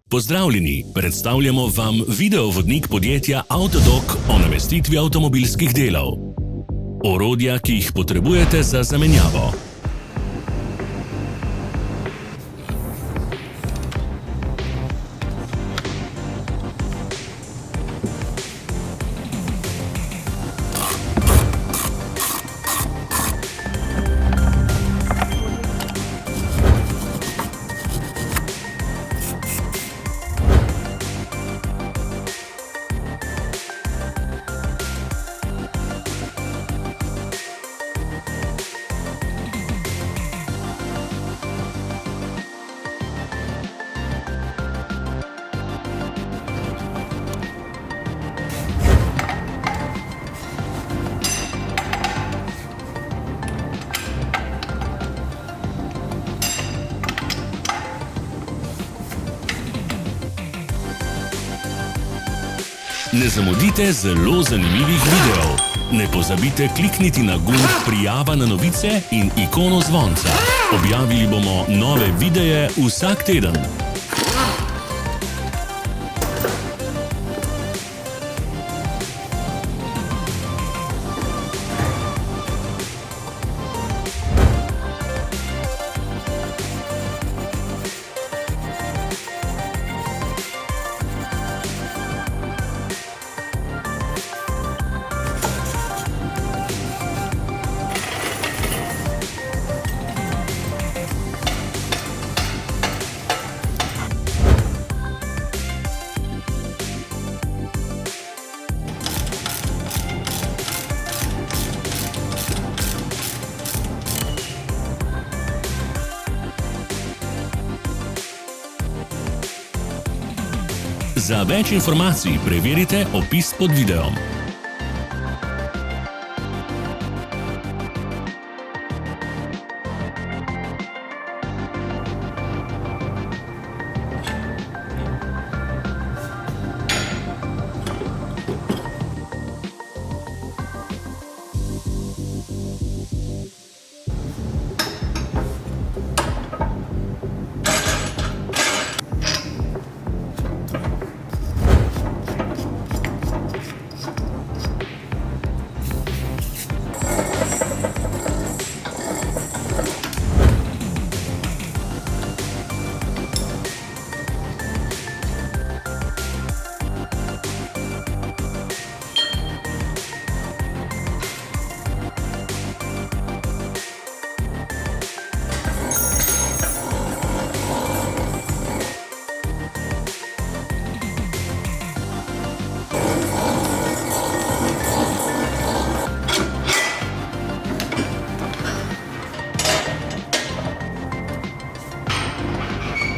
Pozdravljeni, predstavljamo vam videovodnik podjetja Avtodok o namestitvi avtomobilskih delov. Orodja, ki jih potrebujete za zamenjavo. Ne zamudite zelo zanimivih videov. Ne pozabite klikniti na gumb prijava na novice in ikono zvonca. Objavili bomo nove videe vsak teden. Za več informacij preverite opis pod videom.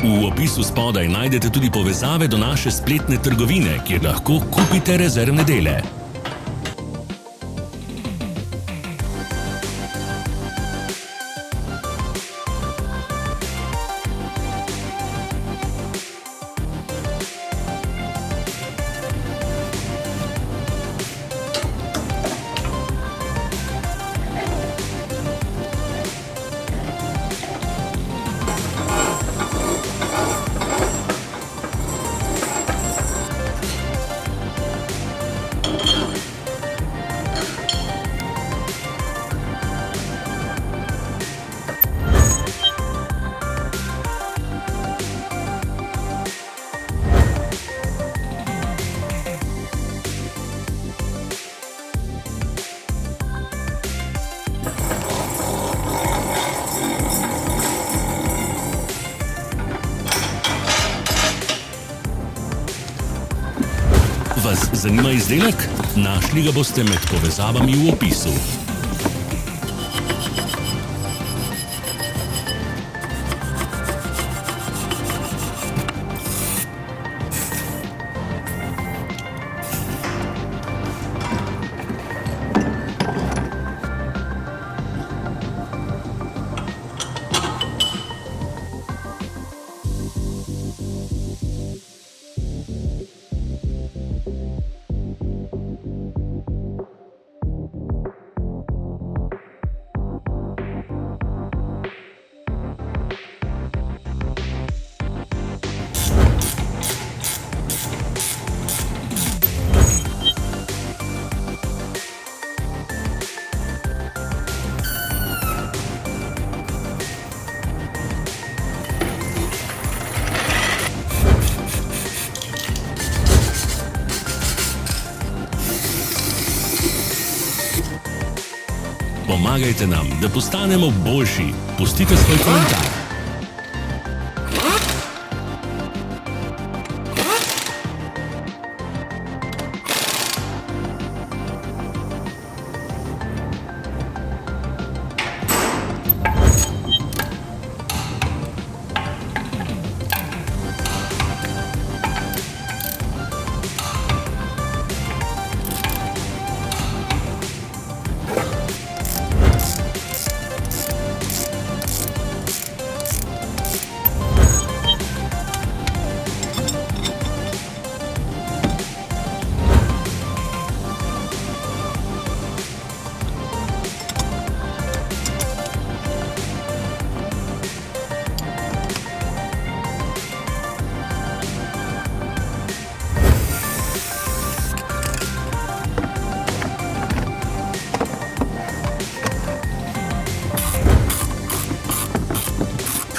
V opisu spodaj najdete tudi povezave do naše spletne trgovine, kjer lahko kupite rezervne dele. Vas zanima izdelek? Našli ga boste med povezavami v opisu. Pomagajte nam, da postanemo boljši. Pustite svoj komentar.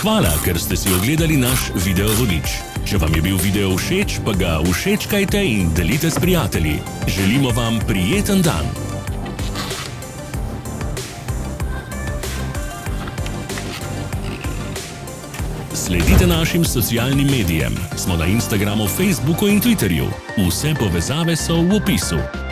Hvala, ker ste si ogledali naš video vodič. Če vam je bil video všeč, pa ga všečkajte in delite s prijatelji. Želimo vam prijeten dan. Sledite našim socialnim medijem. Smo na Instagramu, Facebooku in Twitterju. Vse povezave so v opisu.